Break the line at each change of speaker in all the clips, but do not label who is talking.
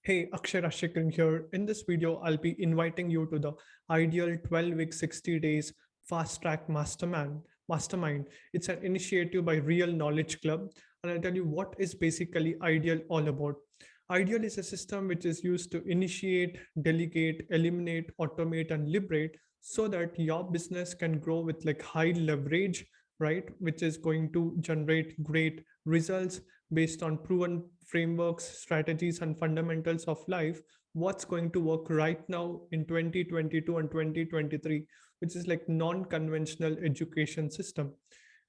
Hey, Akshay Rashikran here. In this video, I'll be inviting you to the Ideal 12-week 60 days fast track mastermind. It's an initiative by Real Knowledge Club, and I'll tell you what is basically Ideal all about. Ideal is a system which is used to initiate, delegate, eliminate, automate, and liberate so that your business can grow with like high leverage, right? Which is going to generate great results based on proven frameworks, strategies, and fundamentals of life. What's going to work right now in 2022 and 2023, which is like non-conventional education system.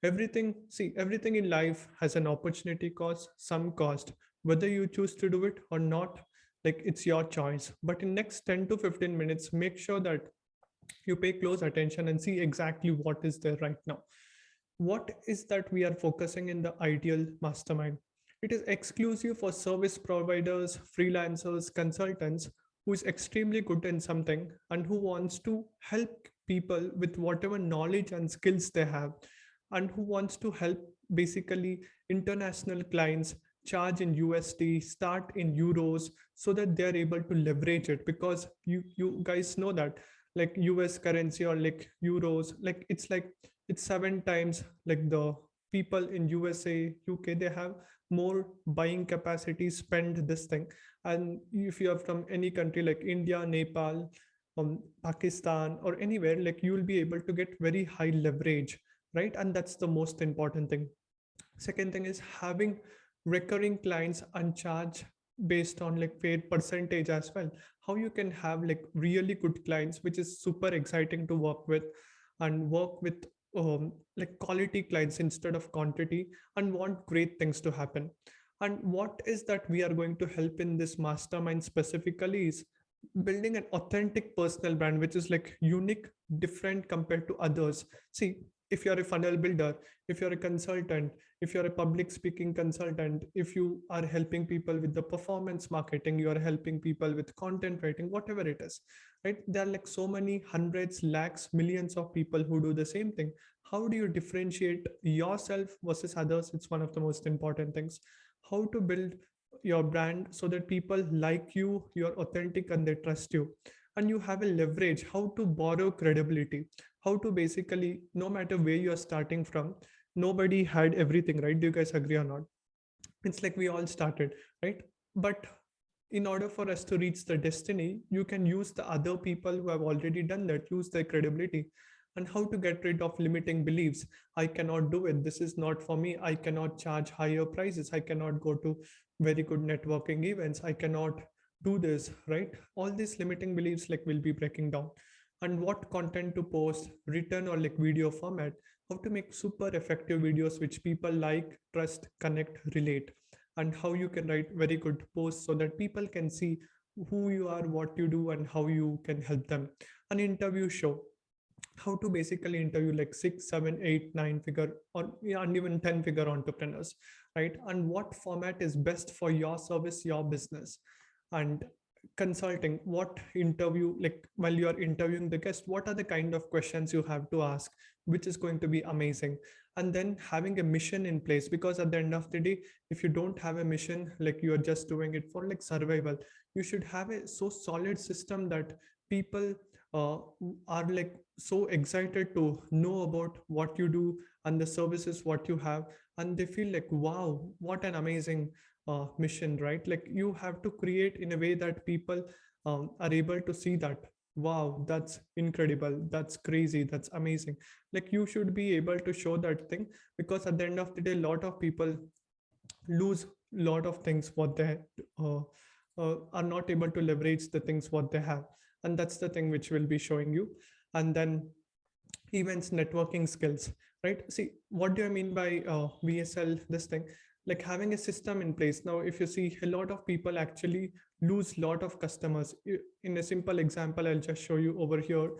Everything in life has an opportunity cost, some cost. Whether you choose to do it or not, like it's your choice. But in next 10 to 15 minutes, make sure that you pay close attention and see exactly what is there right now. What is that we are focusing in the Ideal Mastermind? It is exclusive for service providers, freelancers, consultants who is extremely good in something and who wants to help people with whatever knowledge and skills they have, and who wants to help basically international clients charge in USD, start in euros, so that they are able to leverage it. Because you guys know that like US currency or like euros, it's 7 times like the people in USA, UK, they have more buying capacity, spend this thing. And if you are from any country like India, Nepal, Pakistan, or anywhere, like you will be able to get very high leverage, right? And that's the most important thing. Second thing is having recurring clients and charge based on like fair percentage as well. How you can have like really good clients, which is super exciting to work with, and work with like quality clients instead of quantity, and want great things to happen. And what is that we are going to help in this mastermind specifically is building an authentic personal brand, which is like unique, different compared to others. See, if you're a funnel builder, if you're a consultant, if you're a public speaking consultant, if you are helping people with the performance marketing, you are helping people with content writing, whatever it is, right? There are like so many hundreds, lakhs, millions of people who do the same thing. How do you differentiate yourself versus others? It's one of the most important things. How to build your brand so that people like you, you're authentic, and they trust you, and you have a leverage. How to borrow credibility, how to basically, no matter where you're starting from, nobody had everything, right? Do you guys agree or not? It's like we all started, right? But in order for us to reach the destiny, you can use the other people who have already done that, use their credibility. And how to get rid of limiting beliefs. I cannot do it, this is not for me, I cannot charge higher prices, I cannot go to very good networking events, I cannot do this, right? All these limiting beliefs like will be breaking down. And what content to post, written or like video format, how to make super effective videos which people like, trust, connect, relate. And how you can write very good posts so that people can see who you are, what you do, and how you can help them. An interview show, how to basically interview like 6, 7, 8, 9 figure, or yeah, and even 10-figure entrepreneurs, right? And what format is best for your service, your business. And consulting, what interview, like while you are interviewing the guest, what are the kind of questions you have to ask, which is going to be amazing. And then having a mission in place, because at the end of the day, if you don't have a mission, like you are just doing it for like survival, you should have a so solid system that people uh, are like so excited to know about what you do and the services what you have, and they feel like, wow, what an amazing mission, right? Like you have to create in a way that people are able to see that, wow, that's incredible, that's crazy, that's amazing. Like you should be able to show that thing, because at the end of the day, a lot of people lose a lot of things what they uh, are not able to leverage the things what they have. And that's the thing which will be showing you. And then events, networking skills, right? See, what do I mean by VSL, this thing, like having a system in place. Now if you see, a lot of people actually lose lot of customers. In a simple example, I'll just show you over here.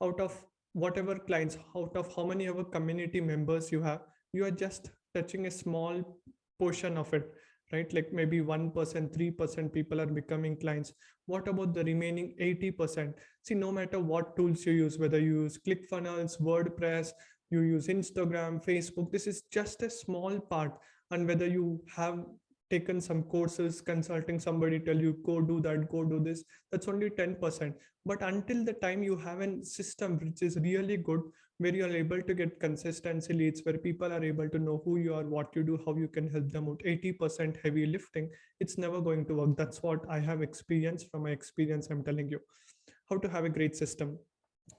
Out of whatever clients, out of how many ever community members you have, you are just touching a small portion of it, right? Like maybe 1%, 3% people are becoming clients. What about the remaining 80%? See, no matter what tools you use, whether you use ClickFunnels, WordPress, you use Instagram, Facebook, this is just a small part. And whether you have taken some courses, consulting somebody, tell you go do that, go do this, that's only 10%. But until the time you have a system which is really good, where you are able to get consistency leads, where people are able to know who you are, what you do, how you can help them out, 80% heavy lifting, it's never going to work. That's what I have experienced. From my experience, I'm telling you how to have a great system.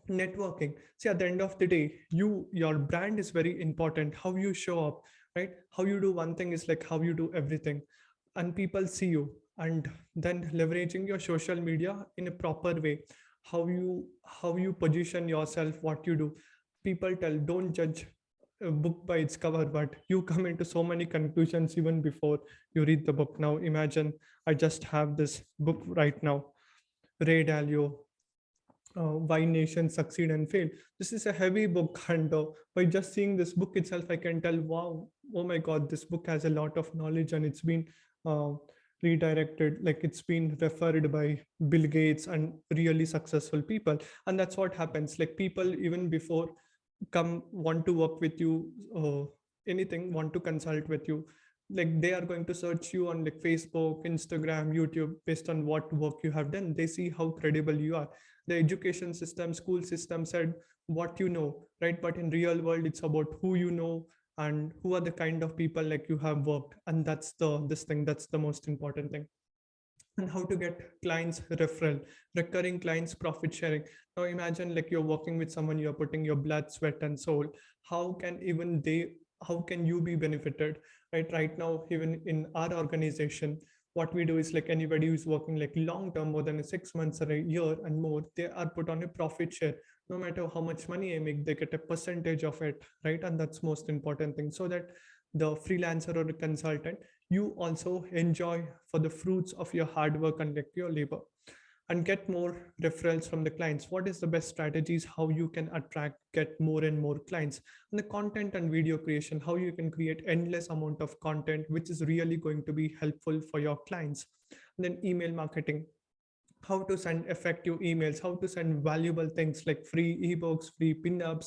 Networking, see, at the end of the day, your brand is very important. How you show up, right? How you do one thing is like how you do everything, and people see you. And then leveraging your social media in a proper way, how you position yourself, what you do. People tell, don't judge a book by its cover, but you come into so many conclusions even before you read the book. Now imagine, I just have this book right now, Ray Dalio, Why Nations Succeed and Fail. This is a heavy book, and by just seeing this book itself, I can tell, wow, oh my God, this book has a lot of knowledge, and it's been uh, redirected, like it's been referred by Bill Gates and really successful people. And that's what happens. Like people, even before come want to work with you, anything, want to consult with you, like they are going to search you on like Facebook, Instagram, YouTube, based on what work you have done. They see how credible you are. The education system, school system said what you know, right? But in real world, it's about who you know and who are the kind of people like you have worked. And that's that's the most important thing. And how to get clients referral, recurring clients, profit sharing. Now imagine like you're working with someone, you're putting your blood, sweat and soul. How can even they, how can you be benefited, right now, even in our organization, what we do is like anybody who's working like long term, more than 6 months or a year and more, they are put on a profit share. No matter how much money I make, they get a percentage of it, right? And that's most important thing, so that the freelancer or the consultant, you also enjoy for the fruits of your hard work and like your labor. And get more referrals from the clients. What is the best strategies, how you can attract, get more and more clients. And the content and video creation, how you can create endless amount of content which is really going to be helpful for your clients. And then email marketing, how to send effective emails, how to send valuable things like free ebooks, free pinups,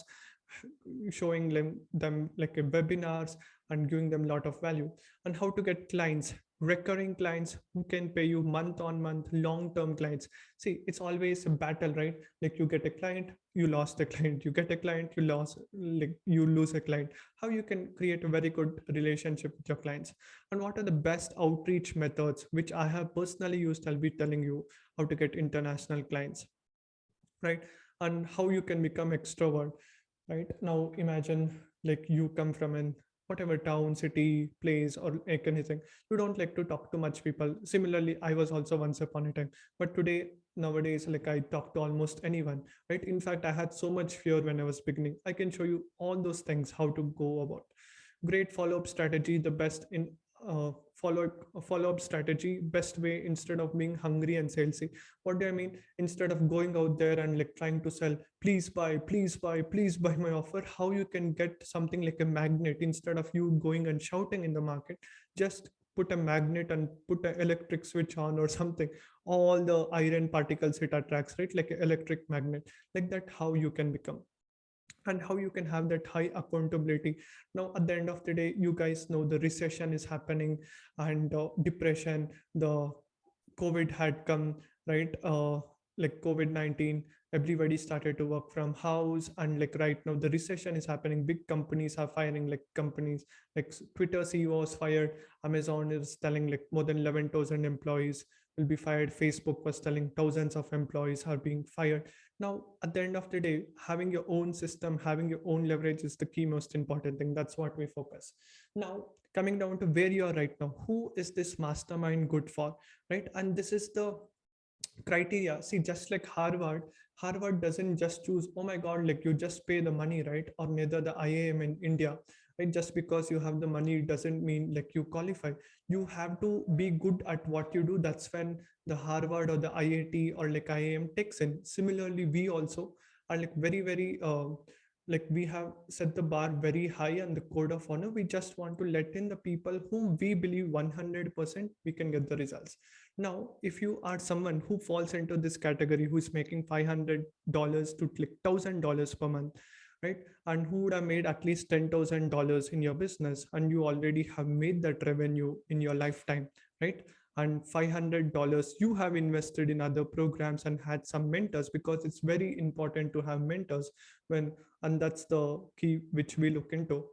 showing them like a webinars and giving them a lot of value. And how to get clients, recurring clients who can pay you month on month, long-term clients. See, it's always a battle, right? Like you get a client, you lost a client, you get a client, you lost, like you lose a client. How you can create a very good relationship with your clients. And what are the best outreach methods, which I have personally used. I'll be telling you how to get international clients, right? And how you can become extrovert, right? Now imagine like you come from an whatever town, city, place, or like anything, you don't like to talk to much people. Similarly, I was also once upon a time, but today, nowadays, like I talk to almost anyone, right? In fact, I had so much fear when I was beginning. I can show you all those things, how to go about. Great follow-up strategy, the best in follow-up strategy, best way, instead of being hungry and salesy. What do I mean? Instead of going out there and like trying to sell, please buy, please buy, please buy my offer, how you can get something like a magnet. Instead of you going and shouting in the market, just put a magnet and put an electric switch on or something. All the iron particles it attracts, right? Like an electric magnet. Like that, how you can become. And how you can have that high accountability. Now at the end of the day, you guys know the recession is happening, and depression, the COVID had come, right? Like COVID-19, everybody started to work from house, and like right now the recession is happening. Big companies are firing, like companies like Twitter CEO was fired. Amazon is telling like more than 11,000 employees will be fired. Facebook was telling thousands of employees are being fired. Now at the end of the day, having your own system, having your own leverage is the key most important thing. That's what we focus. Now coming down to where you are right now, who is this mastermind good for, right? And this is the criteria. See, just like Harvard doesn't just choose, oh my God, like you just pay the money, right? Or neither the IIM in India, right? Just because you have the money doesn't mean like you qualify. You have to be good at what you do. That's when the Harvard or the IIT or like IIM takes in. Similarly, we also are like very like we have set the bar very high on the code of honor. We just want to let in the people whom we believe 100% we can get the results. Now, if you are someone who falls into this category, who's making $500 to like $1,000 per month, right? And who would have made at least $10,000 in your business, and you already have made that revenue in your lifetime, right? And $500 you have invested in other programs and had some mentors, because it's very important to have mentors when, and that's the key which we look into.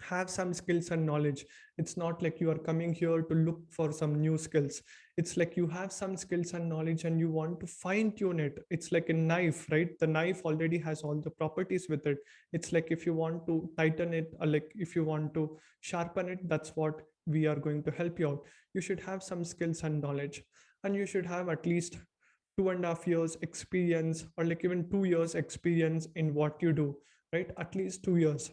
Have some skills and knowledge. It's not like you are coming here to look for some new skills. It's like you have some skills and knowledge and you want to fine tune it. It's like a knife, right? The knife already has all the properties with it. It's like if you want to tighten it, or like if you want to sharpen it, that's what we are going to help you out. You should have some skills and knowledge, and you should have at least 2.5 years experience, or like even 2 years experience in what you do, right? At least 2 years,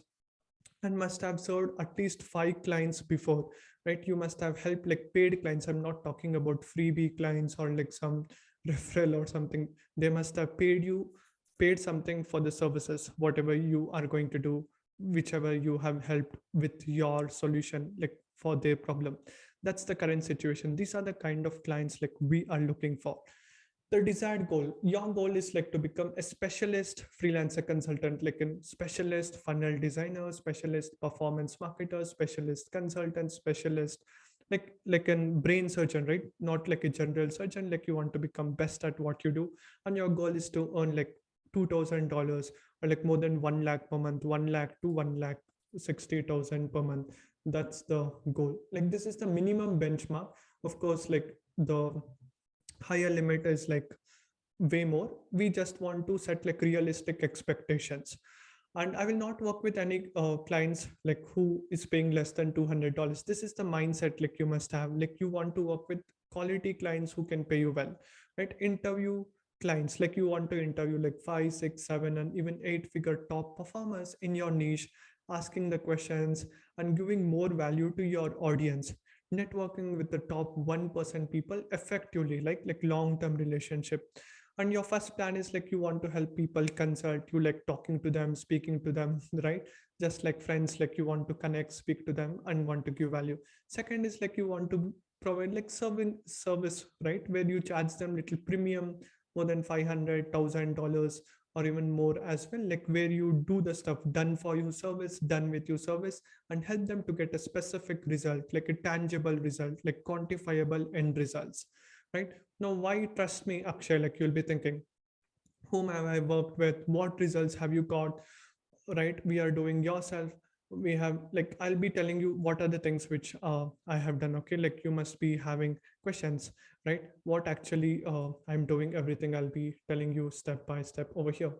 and must have served at least 5 clients before, right? You must have helped like paid clients. I'm not talking about freebie clients or like some referral or something. They must have paid something for the services, whatever you are going to do, whichever you have helped with your solution, like for their problem. That's the current situation. These are the kind of clients like we are looking for. The desired goal, your goal is like to become a specialist freelancer consultant, like a specialist funnel designer, specialist performance marketer, specialist consultant, specialist like a brain surgeon, right? Not like a general surgeon. Like you want to become best at what you do, and your goal is to earn like $2,000, or like more than 1 lakh per month, 1 lakh to 1 lakh 60,000 per month. That's the goal. Like this is the minimum benchmark. Of course, like the higher limit is like way more. We just want to set like realistic expectations. And I will not work with any clients like who is paying less than $200. This is the mindset like you must have. Like you want to work with quality clients who can pay you well, right? Interview clients, like you want to interview like 5, 6, 7, and even 8-figure top performers in your niche, asking the questions and giving more value to your audience, networking with the top 1% people effectively, like long-term relationship. And your first plan is like you want to help people consult, you like talking to them, speaking to them, right? Just like friends, like you want to connect, speak to them, and want to give value. Second is like you want to provide like service, right? Where you charge them little premium, more than $500,000 or even more as well, like where you do the stuff done for you service, done with you service, and help them to get a specific result, like a tangible result, like quantifiable end results, right? Now, why trust me, Akshay? Like you'll be thinking, whom have I worked with? What results have you got? Right? We are doing yourself. We have like, I'll be telling you what are the things which I have done. Okay. Like you must be having questions, right? What actually I'm doing, everything I'll be telling you step by step over here.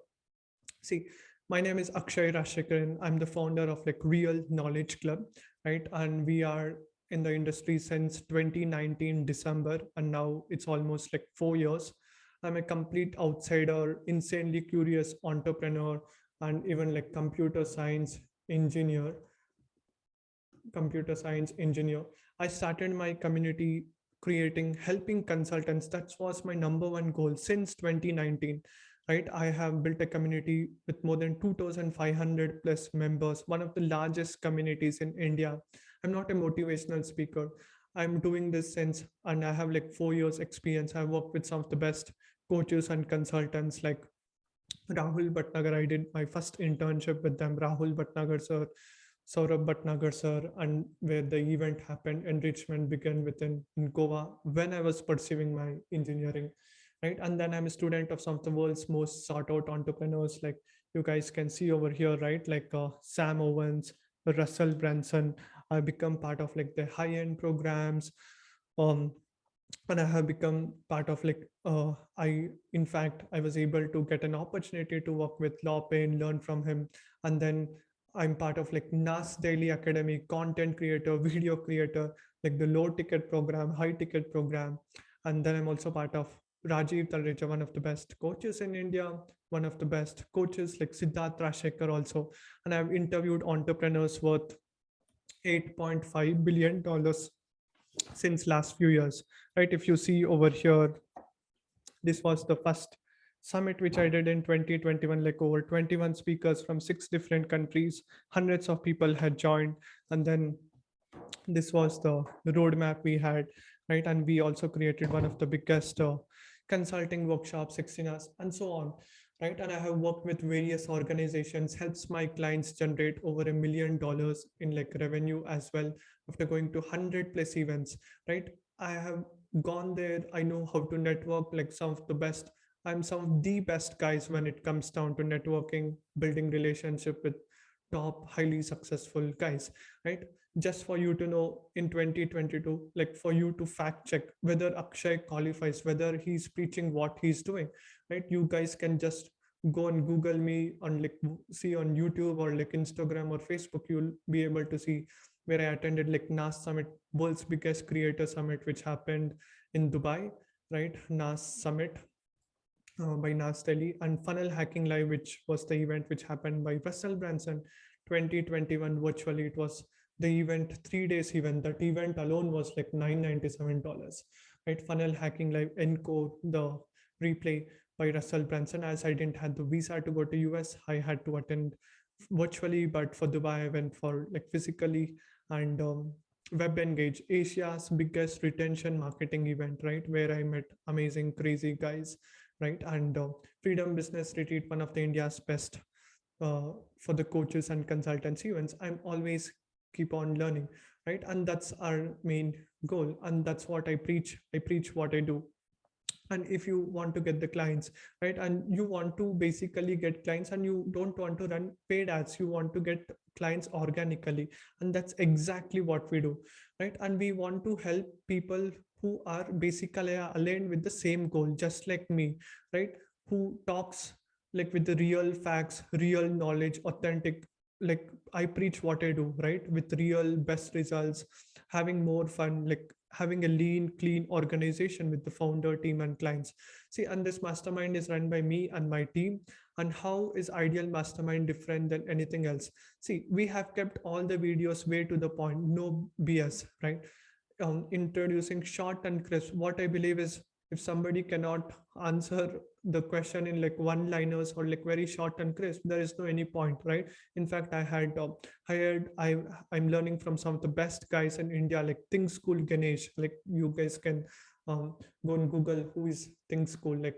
See, my name is Akshay Rashekaran. I'm the founder of like Real Knowledge Club, right? And we are in the industry since 2019 December, and now it's almost like 4 years. I'm a complete outsider, insanely curious entrepreneur, and even like engineer, computer science engineer. I started my community creating, helping consultants. That was my number one goal since 2019. Right, I have built a community with more than 2,500 plus members, one of the largest communities in India. I'm not a motivational speaker. I'm doing this since, and I have like 4 years experience. I've worked with some of the best coaches and consultants like Rahul Bhatnagar. I did my first internship with them, Rahul Bhatnagar sir, Saurabh Bhatnagar sir, and where the event happened, enrichment began within in Goa when I was pursuing my engineering, right? And then I'm a student of some of the world's most sought out entrepreneurs, like you guys can see over here, right? Like Sam Owens, Russell Branson. I become part of like the high end programs. Um, and I have become part of like in fact I was able to get an opportunity to work with Law Payne, learn from him. And then I'm part of like NAS Daily Academy, content creator, video creator, like the low ticket program, high ticket program. And then I'm also part of Rajiv Talreja, one of the best coaches in India, one of the best coaches like Siddharth Rashekar also. And I've interviewed entrepreneurs worth $8.5 billion since last few years, right? If you see over here, this was the first summit which I did in 2021, like over 21 speakers from 6 different countries, hundreds of people had joined. And then this was the roadmap we had, right? And we also created one of the biggest consulting workshops, 16 hours, and so on. right? And I have worked with various organizations, helps my clients generate over $1 million in like revenue as well after going to 100 plus events, right? I have gone there. I know how to network like some of the best. I'm some of the best guys when it comes down to networking, building relationship with top highly successful guys, right? Just for you to know, in 2022, like for you to fact check whether Akshay qualifies, whether he's preaching what he's doing, right? You guys can just go and Google me on like see on YouTube or like Instagram or Facebook. You'll be able to see where I attended like NAS Summit, world's biggest creator summit, which happened in Dubai, right? NAS Summit by NAS Delhi, and Funnel Hacking Live, which was the event which happened by Russell Branson 2021 virtually. It was the event, 3 days event. That event alone was like $997, right? Funnel Hacking Live Encore, the replay by Russell Branson. As I didn't have the visa to go to US, I had to attend virtually, but for Dubai, I went for like physically. And Web Engage, Asia's biggest retention marketing event, right? Where I met amazing, crazy guys, right? And Freedom Business Retreat, one of the India's best for the coaches and consultants events. I'm always keep on learning, right? And that's our main goal. And that's what I preach. I preach what I do. And if you want to get the clients, right, and you want to basically get clients and you don't want to run paid ads, you want to get clients organically, and that's exactly what we do, right? And we want to help people who are basically aligned with the same goal, just like me, right? Who talks like with the real facts, real knowledge, authentic, like I preach what I do, right? With real best results, having more fun, like having a lean, clean organization with the founder team and clients. See, and this mastermind is run by me and my team. And how is Ideal Mastermind different than anything else? See, we have kept all the videos way to the point, no BS, right? Introducing short and crisp. What I believe is, if somebody cannot answer the question in like one liners or like very short and crisp, there is no any point, right? In fact, I had hired, I'm learning from some of the best guys in India, like Think School Ganesh. Like you guys can go and Google who is Think School. Like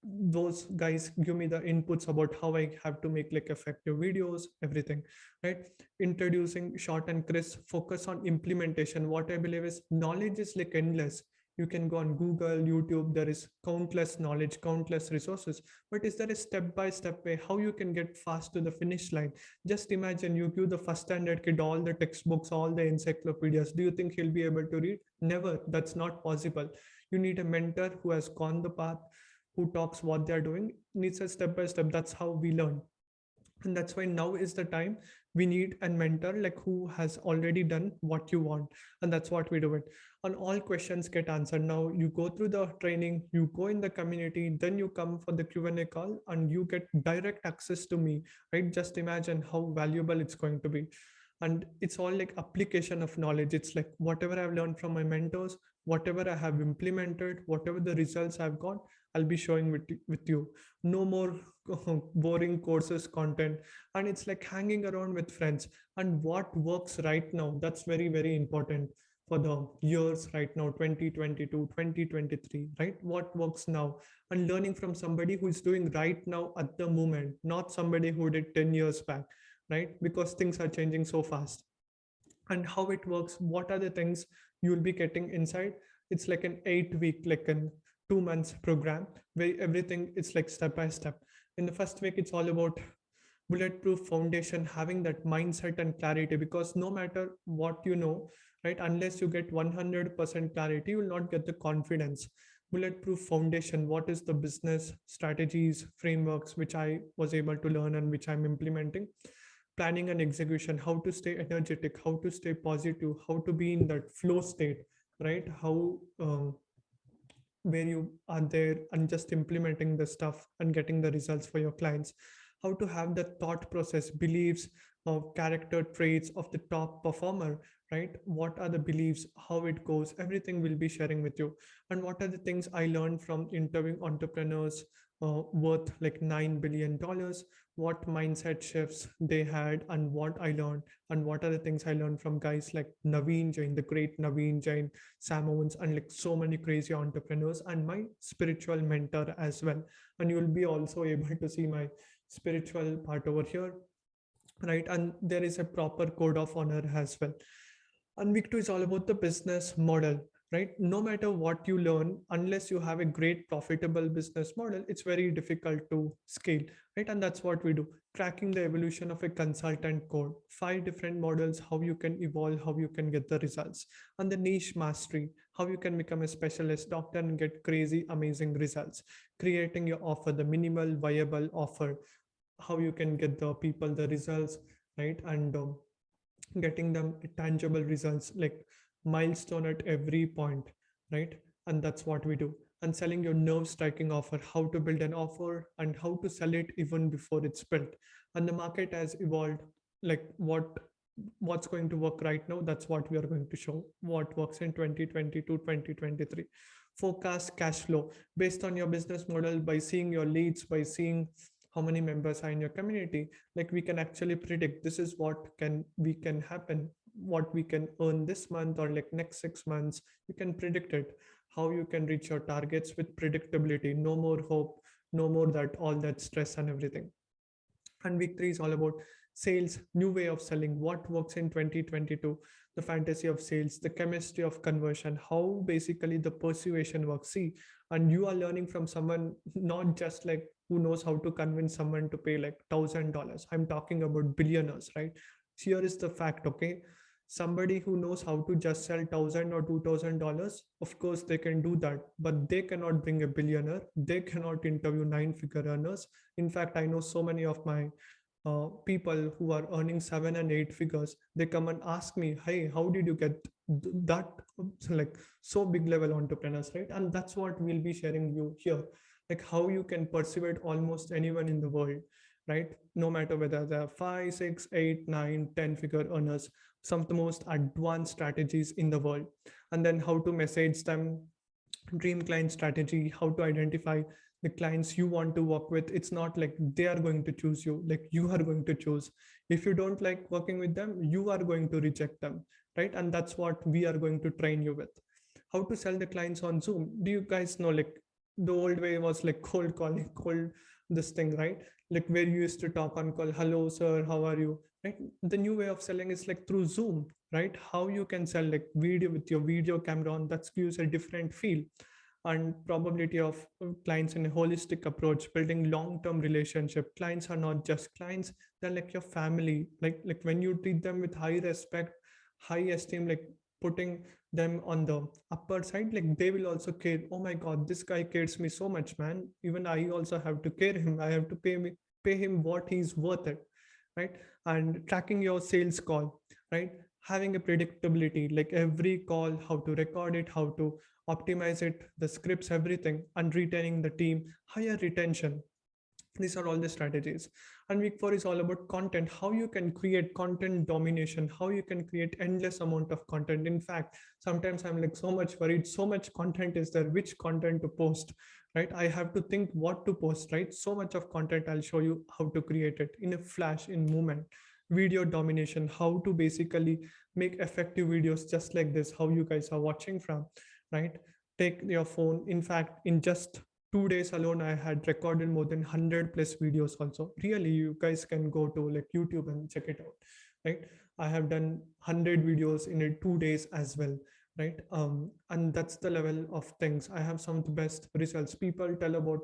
those guys give me the inputs about how I have to make like effective videos, everything, right? Introducing short and crisp, focus on implementation. What I believe is, knowledge is like endless. You can go on Google, YouTube, there is countless knowledge, countless resources, but is there a step-by-step way how you can get fast to the finish line? Just imagine you give the first standard kid all the textbooks, all the encyclopedias. Do you think he'll be able to read? Never. That's not possible. You need a mentor who has gone the path, who talks what they're doing, needs a step by step. That's how we learn. And that's why now is the time we need a mentor like who has already done what you want. And that's what we do it. And all questions get answered. Now you go through the training, you go in the community, then you come for the Q&A call and you get direct access to me, right? Just imagine how valuable it's going to be. And it's all like application of knowledge. It's like whatever I've learned from my mentors, whatever I have implemented, whatever the results I've got, I'll be showing with you. No more boring courses content. And it's like hanging around with friends. And what works right now, that's very, very important for the years right now, 2022, 2023, right? What works now? And learning from somebody who is doing right now at the moment, not somebody who did 10 years back, right? Because things are changing so fast. And how it works, what are the things you'll be getting inside? It's like an 8 week, like an 2 months program where everything is like step by step. In the first week, it's all about bulletproof foundation, having that mindset and clarity, because no matter what you know, right, unless you get 100% clarity, you will not get the confidence. Bulletproof foundation, what is the business strategies, frameworks which I was able to learn and which I'm implementing. Planning and execution, how to stay energetic, how to stay positive, how to be in that flow state, right? How where you are there and just implementing the stuff and getting the results for your clients. How to have the thought process, beliefs, character traits of the top performer, right? What are the beliefs, how it goes, everything will be sharing with you. And what are the things I learned from interviewing entrepreneurs worth like $9 billion, what mindset shifts they had, and what I learned, and what are the things I learned from guys like Naveen Jain, the great Naveen Jain, Sam Owens, and like so many crazy entrepreneurs, and my spiritual mentor as well. And you'll be also able to see my spiritual part over here, right? And there is a proper code of honor as well. And week two is all about the business model, right? No matter what you learn, unless you have a great profitable business model, it's very difficult to scale, right? And that's what we do. Tracking the evolution of a consultant code, 5 different models, how you can evolve, how you can get the results, and the niche mastery, how you can become a specialist doctor and get crazy, amazing results. Creating your offer, the minimal viable offer, how you can get the people the results, right? And getting them tangible results, like milestone at every point, right? And that's what we do. And selling your nerve striking offer, how to build an offer and how to sell it even before it's built. And the market has evolved, like what's going to work right now, that's what we are going to show, what works in 2022 2023. Forecast cash flow based on your business model, by seeing your leads, by seeing how many members are in your community, like we can actually predict this is what can happen, what we can earn this month or like next 6 months. You can predict it, how you can reach your targets with predictability, no more hope, no more that all that stress and everything. And week three is all about sales, new way of selling, what works in 2022, the fantasy of sales, the chemistry of conversion, how basically the persuasion works. See, and you are learning from someone, not just like who knows how to convince someone to pay like $1,000. I'm talking about billionaires, right? Here is the fact, okay? Somebody who knows how to just sell $1,000 or $2,000, of course they can do that, but they cannot bring a billionaire. They cannot interview 9-figure earners. In fact, I know so many of my people who are earning 7 and 8 figures. They come and ask me, hey, how did you get that? Like so big level entrepreneurs, right? And that's what we'll be sharing you here, like how you can persuade almost anyone in the world, right? No matter whether they're 5, 6, 8, 9, 10-figure earners, some of the most advanced strategies in the world. And then how to message them, dream client strategy, how to identify the clients you want to work with. It's not like they are going to choose you, like you are going to choose. If you don't like working with them, you are going to reject them, right? And that's what we are going to train you with. How to sell the clients on Zoom. Do you guys know, like the old way was like cold calling, cold this thing, right? Like where you used to talk on call, hello sir, how are you, right? The new way of selling is like through Zoom, right? How you can sell like video with your video camera on, that gives a different feel. And probability of clients in a holistic approach, building long-term relationship. Clients are not just clients, they're like your family. Like when you treat them with high respect, high esteem, like putting them on the upper side, like they will also care. Oh my god, this guy cares me so much, man. Even I also have to care him, I have to pay him what he's worth it, right? And tracking your sales call, right? Having a predictability, like every call, how to record it, how to optimize it, the scripts, everything, and retaining the team, higher retention. These are all the strategies. And week four is all about content, how you can create content domination, how you can create endless amount of content. In fact, sometimes I'm like so much worried, so much content is there, which content to post, right? I have to think what to post, right? So much of content. I'll show you how to create it in a flash, in moment. Video domination, how to basically make effective videos just like this, how you guys are watching from, right? Take your phone. In fact, in just 2 days alone, I had recorded more than 100 plus videos also. Really, you guys can go to like YouTube and check it out, right? I have done 100 videos in 2 days as well, right? And that's the level of things. I have some of the best results. People tell about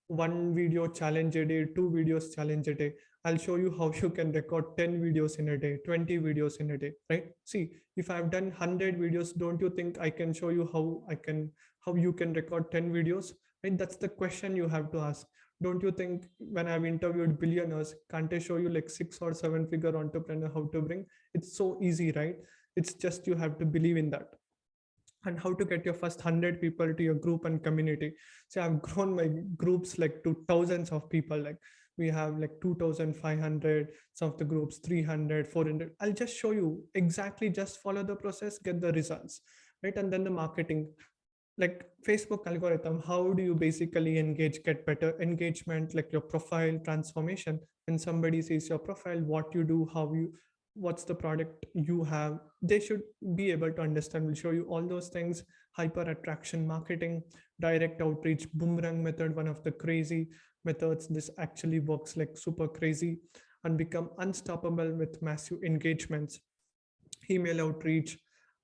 1 video challenge a day, 2 videos challenge a day. I'll show you how you can record 10 videos in a day, 20 videos in a day, right? See, if I've done 100 videos, don't you think I can show you how you can record 10 videos, right? That's the question you have to ask. Don't you think when I've interviewed billionaires, can't I show you like 6 or 7 figure entrepreneur how to bring? It's so easy, right? It's just you have to believe in that. And how to get your first 100 people to your group and community. So I've grown my groups like to thousands of people, like we have like 2,500, some of the groups 300, 400. I'll just show you exactly, just follow the process, get the results, right? And then the marketing, like Facebook algorithm, how do you basically engage, get better engagement, like your profile transformation. When somebody sees your profile, what you do, how you, what's the product you have, they should be able to understand. We'll show you all those things. Hyper attraction marketing, direct outreach, boomerang method, one of the crazy methods. This actually works like super crazy, and become unstoppable with massive engagements. Email outreach,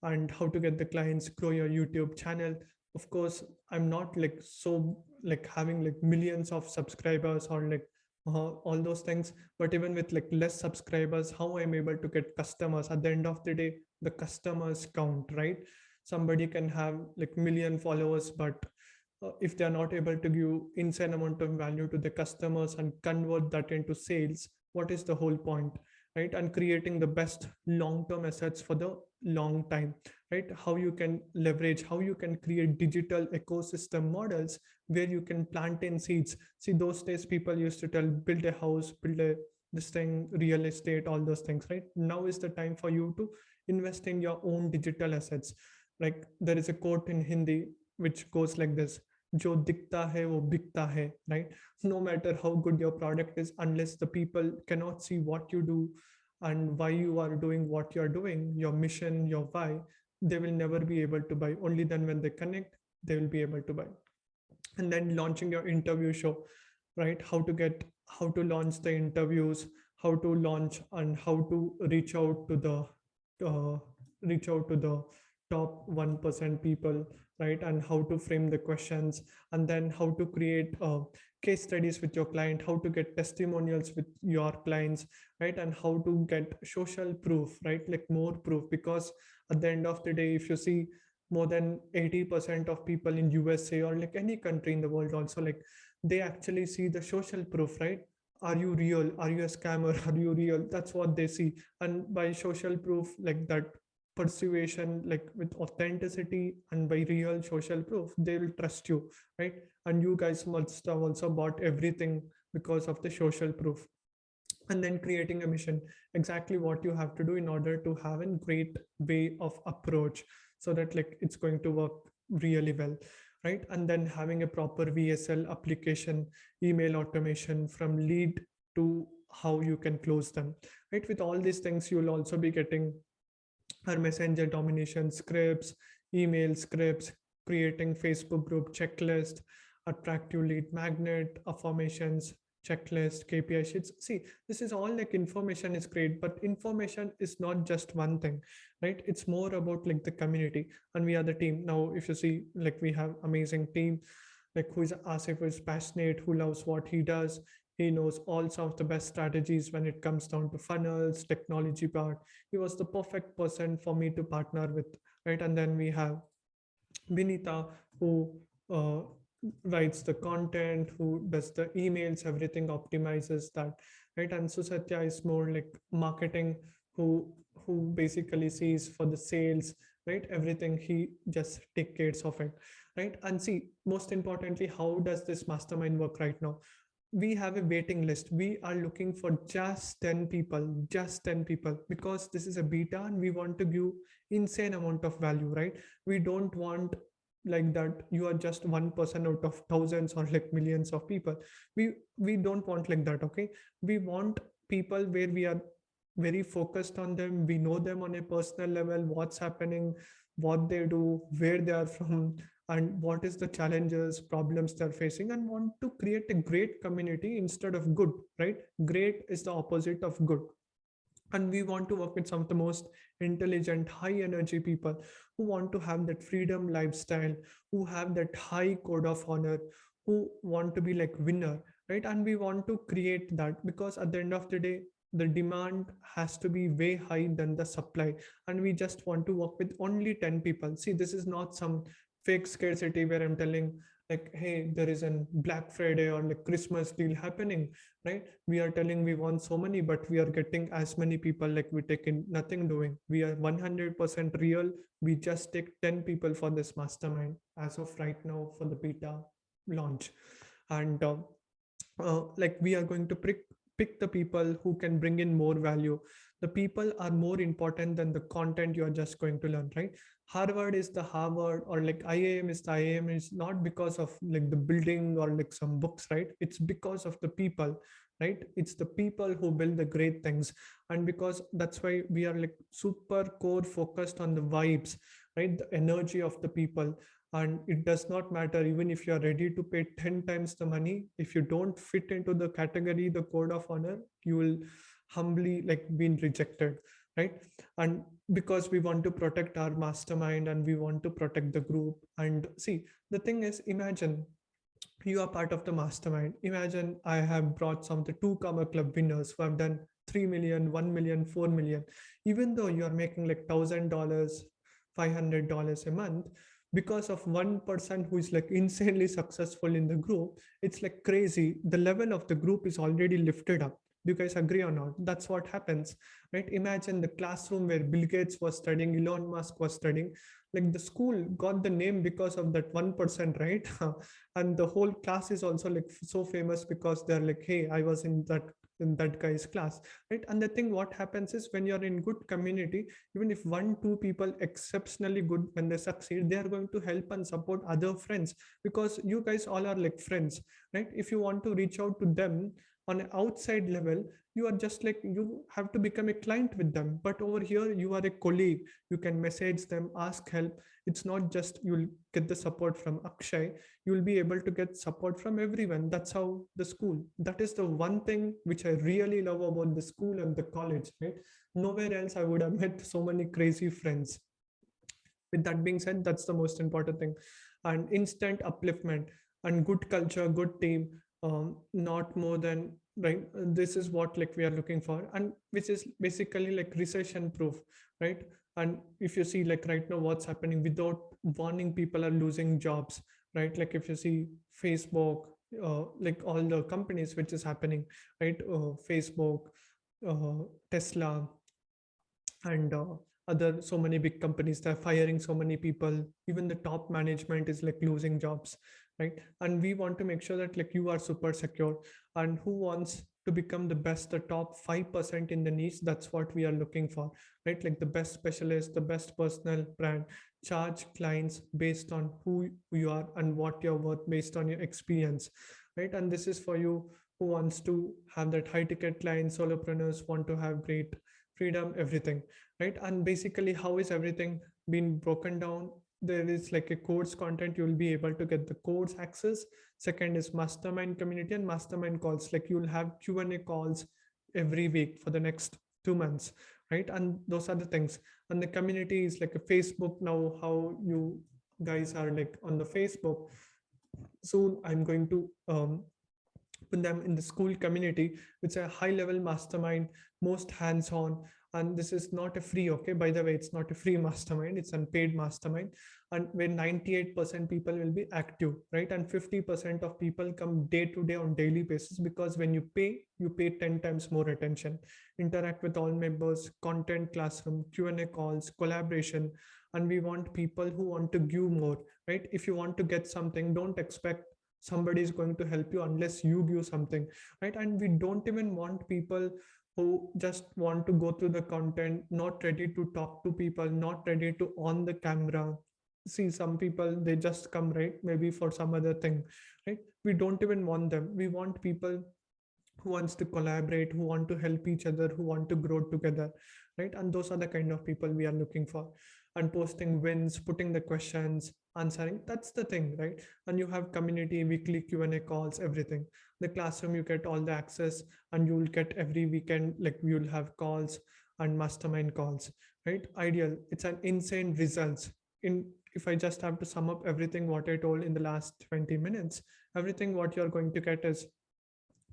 and how to get the clients, grow your YouTube channel. Of course, I'm not like so like having like millions of subscribers or like all those things, but even with like less subscribers, how I'm able to get customers. At the end of the day, the customers count, right? Somebody can have like million followers, but if they are not able to give insane amount of value to the customers and convert that into sales, what is the whole point, right? And creating the best long-term assets for the long time, right? How you can leverage, how you can create digital ecosystem models where you can plant in seeds. See, those days people used to tell, build a house, build a this thing, real estate, all those things, right? Now is the time for you to invest in your own digital assets. Like there is a quote in Hindi which goes like this: जो दिखता है वो बिकता है, right? No matter how good your product is, unless the people cannot see what you do and why you are doing what you are doing, your mission, your why, they will never be able to buy. Only then when they connect, they will be able to buy. And then launching your interview show, right? How to get, how to launch the interviews, how to launch, and how to reach out to the uh, reach out to the top 1% people, right? And how to frame the questions, and then how to create case studies with your client, how to get testimonials with your clients, right? And how to get social proof, right? Like more proof, because at the end of the day, if you see, more than 80% of people in USA or like any country in the world also, like they actually see the social proof, right? Are you real, are you a scammer, are you real? That's what they see. And by social proof, like that persuasion, like with authenticity and by real social proof, they will trust you, right? And you guys must have also bought everything because of the social proof. And then creating a mission, exactly what you have to do in order to have a great way of approach, so that like it's going to work really well, right? And then having a proper VSL application, email automation from lead to how you can close them, right? With all these things, you will also be getting our messenger domination scripts, email scripts, creating Facebook group checklist, attractive lead magnet, affirmations, checklist, KPI sheets. See, this is all like information is great, but information is not just one thing, right? It's more about like the community, and we are the team. Now, if you see, like we have amazing team, like who is Asif, who is passionate, who loves what he does. He knows all some of the best strategies when it comes down to funnels, technology part. He was the perfect person for me to partner with, right? And then we have Vinita, who uh, writes the content, who does the emails, everything optimizes that, right? And Susatya is more like marketing, who basically sees for the sales, right? Everything, he just takes care of it, right? And see, most importantly, how does this mastermind work right now? We have a waiting list. We are looking for just 10 people, just 10 people, because this is a beta and we want to give insane amount of value, right? We don't want like that you are just one person out of thousands or like millions of people. We don't want like that, okay? We want people where we are very focused on them, we know them on a personal level, what's happening, what they do, where they are from, and what is the challenges, problems they're facing, and want to create a great community instead of good, right? Great is the opposite of good. And we want to work with some of the most intelligent, high energy people who want to have that freedom lifestyle, who have that high code of honor, who want to be like winner, right? And we want to create that, because at the end of the day, the demand has to be way high than the supply, and we just want to work with only 10 people. See, this is not some fake scarcity where I'm telling like, hey, there is a Black Friday or like Christmas deal happening, right? We are telling we want so many, but we are getting as many people, like we take in nothing doing. We are 100% real. We just take 10 people for this mastermind as of right now for the beta launch. And like we are going to pick the people who can bring in more value. The people are more important than the content you are just going to learn, right? Harvard is the Harvard, or like IIM is the IIM, is not because of like the building or like some books, right? It's because of the people, right? It's the people who build the great things. And because that's why we are like super core focused on the vibes, right? The energy of the people. And it does not matter even if you are ready to pay 10 times the money, if you don't fit into the category, the code of honor, you will humbly like been rejected, right? And because we want to protect our mastermind and we want to protect the group. And see, the thing is, imagine you are part of the mastermind. Imagine I have brought some of the two comma club winners who have done 3 million, 1 million, 4 million. Even though you are making like $1,000, $500 a month, because of one person who is like insanely successful in the group, it's like crazy. The level of the group is already lifted up. Do you guys agree or not? That's what happens, right? Imagine the classroom where Bill Gates was studying, Elon Musk was studying. Like the school got the name because of that 1%, right? And the whole class is also like so famous because they're like, hey, I was in that guy's class, right? And the thing what happens is, when you're in good community, even if one two people exceptionally good, when they succeed, they are going to help and support other friends, because you guys all are like friends, right? If you want to reach out to them on an outside level, you are just like, you have to become a client with them. But over here you are a colleague, you can message them, ask help. It's not just you'll get the support from Akshay, you will be able to get support from everyone. That's how the school, that is the one thing which I really love about the school and the college, right? Nowhere else I would have met so many crazy friends. With that being said, that's the most important thing. And instant upliftment and good culture, good team, not more than, right? This is what like we are looking for, and which is basically like recession proof, right? And if you see like right now what's happening, without warning, people are losing jobs, right? Like if you see Facebook, like all the companies which is happening, right? Facebook, Tesla, and other so many big companies, they're firing so many people. Even the top management is like losing jobs, right? And we want to make sure that like you are super secure. And who wants to become the best, the top 5% in the niche? That's what we are looking for, right? Like the best specialist, the best personal brand. Charge clients based on who you are and what you're worth, based on your experience, right? And this is for you who wants to have that high ticket clients, solopreneurs want to have great freedom, everything, right? And basically, how is everything been broken down? There is like a course content, you will be able to get the course access. Second is mastermind community and mastermind calls, like you'll have Q&A calls every week for the next 2 months, right? And those are the things. And the community is like a Facebook now, how you guys are like on the Facebook. Soon I'm going to put them in the school community, which are high level mastermind, most hands on. And this is not a free, okay, by the way, it's not a free mastermind, it's unpaid mastermind. And where 98% people will be active, right? And 50% of people come day to day on daily basis, because when you pay 10 times more attention, interact with all members, content, classroom, Q&A calls, collaboration. And we want people who want to give more, right? If you want to get something, don't expect somebody is going to help you unless you give something, right? And we don't even want people who just want to go through the content, not ready to talk to people, not ready to on the camera. See, some people, they just come, right, maybe for some other thing, right? We don't even want them. We want people who wants to collaborate, who want to help each other, who want to grow together, right? And those are the kind of people we are looking for. And posting wins, putting the questions, answering, that's the thing, right? And you have community, weekly Q&A calls, everything. The classroom, you get all the access, and you will get every weekend, like you'll have calls and mastermind calls, right? Ideal, it's an insane results. In If I just have to sum up everything what I told in the last 20 minutes, everything what you're going to get is,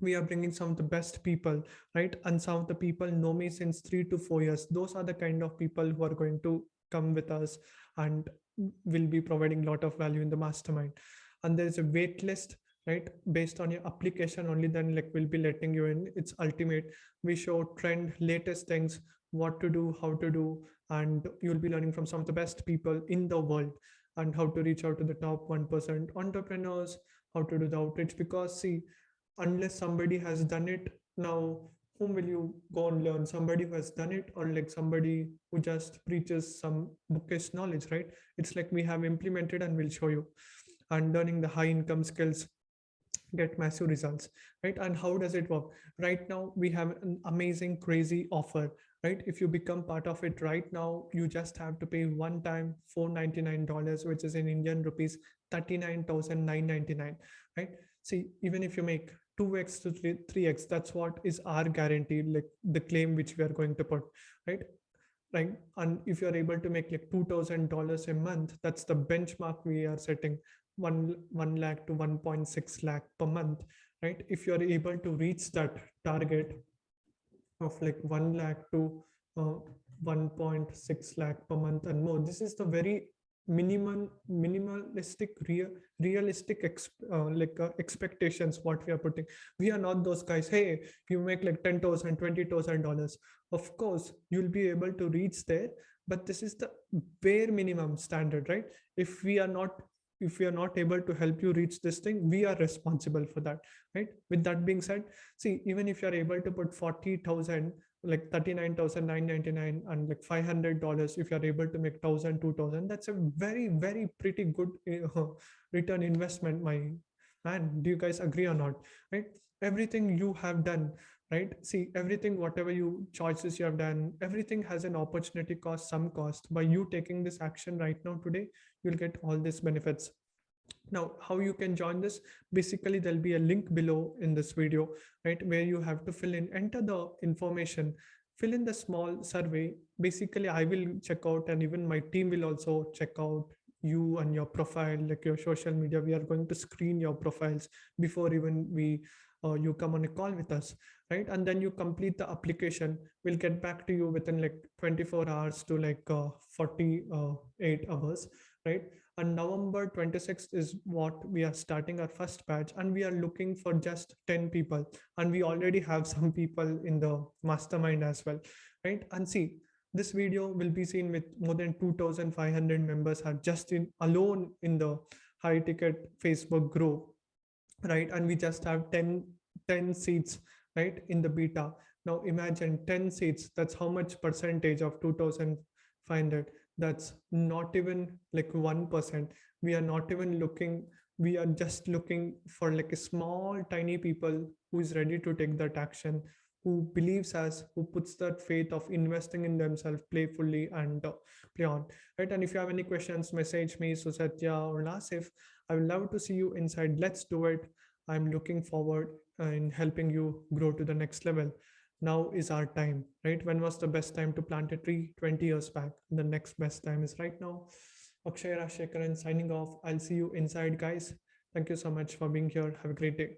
we are bringing some of the best people, right? And some of the people know me since 3 to 4 years. Those are the kind of people who are going to come with us and will be providing a lot of value in the mastermind. And there is a wait list, right? Based on your application only, then like we'll be letting you in. It's ultimate. We show trend, latest things, what to do, how to do, and you'll be learning from some of the best people in the world, and how to reach out to the top 1% entrepreneurs, how to do the outreach. Because see, unless somebody has done it. Now whom will you go and learn? Somebody who has done it, or like somebody who just preaches some bookish knowledge, right? It's like we have implemented and we'll show you. And learning the high income skills get massive results, right? And how does it work? Right now we have an amazing crazy offer, right? If you become part of it right now, you just have to pay one time $499, which is in Indian rupees 39,999, right? See, even if you make 2x to 3x, that's what is our guarantee, like the claim which we are going to put, right? Right. And if you're able to make like $2,000 a month, that's the benchmark we are setting, 1 lakh to 1.6 lakh per month, right? If you're able to reach that target of like 1 lakh to uh, 1.6 lakh per month and more, this is the very minimalistic realistic expectations what we are putting. We are not those guys, hey, you make like 10,000 $20,000, of course you'll be able to reach there, but this is the bare minimum standard, right? if we are not if we are not able to help you reach this thing, we are responsible for that, right? With that being said, see, even if you're able to put 40,000, like 39,999, and like $500, if you're able to make 1,000 2,000, that's a very pretty good return investment, my man. Do you guys agree or not? Right? Everything you have done, right? See, everything, whatever you choices you have done, everything has an opportunity cost, some cost. By you taking this action right now today, you'll get all these benefits. Now, how you can join this? Basically, there'll be a link below in this video, right, where you have to enter the information, fill in the small survey. Basically, I will check out, and even my team will also check out you and your profile, like your social media. We are going to screen your profiles before even we you come on a call with us, right? And then you complete the application. We'll get back to you within like 24 hours to like 48 hours, right? And November 26th is what we are starting our first batch, and we are looking for just 10 people, and we already have some people in the mastermind as well, right? And see, this video will be seen with more than 2,500 members are just in alone in the high ticket Facebook group, right? And we just have 10 seats, right, in the beta. Now imagine 10 seats, that's how much percentage of 2,500? That's not even like 1%. We are not even looking, we are just looking for like a small tiny people who is ready to take that action, who believes us, who puts that faith of investing in themselves playfully and play on, right? And if you have any questions, message me, Susatya or Nasif. I would love to see you inside. Let's do it. I'm looking forward in helping you grow to the next level. Now is our time, right? When was the best time to plant a tree? 20 years back. The next best time is right now. Akshay Rashekaran signing off. I'll see you inside, guys. Thank you so much for being here. Have a great day.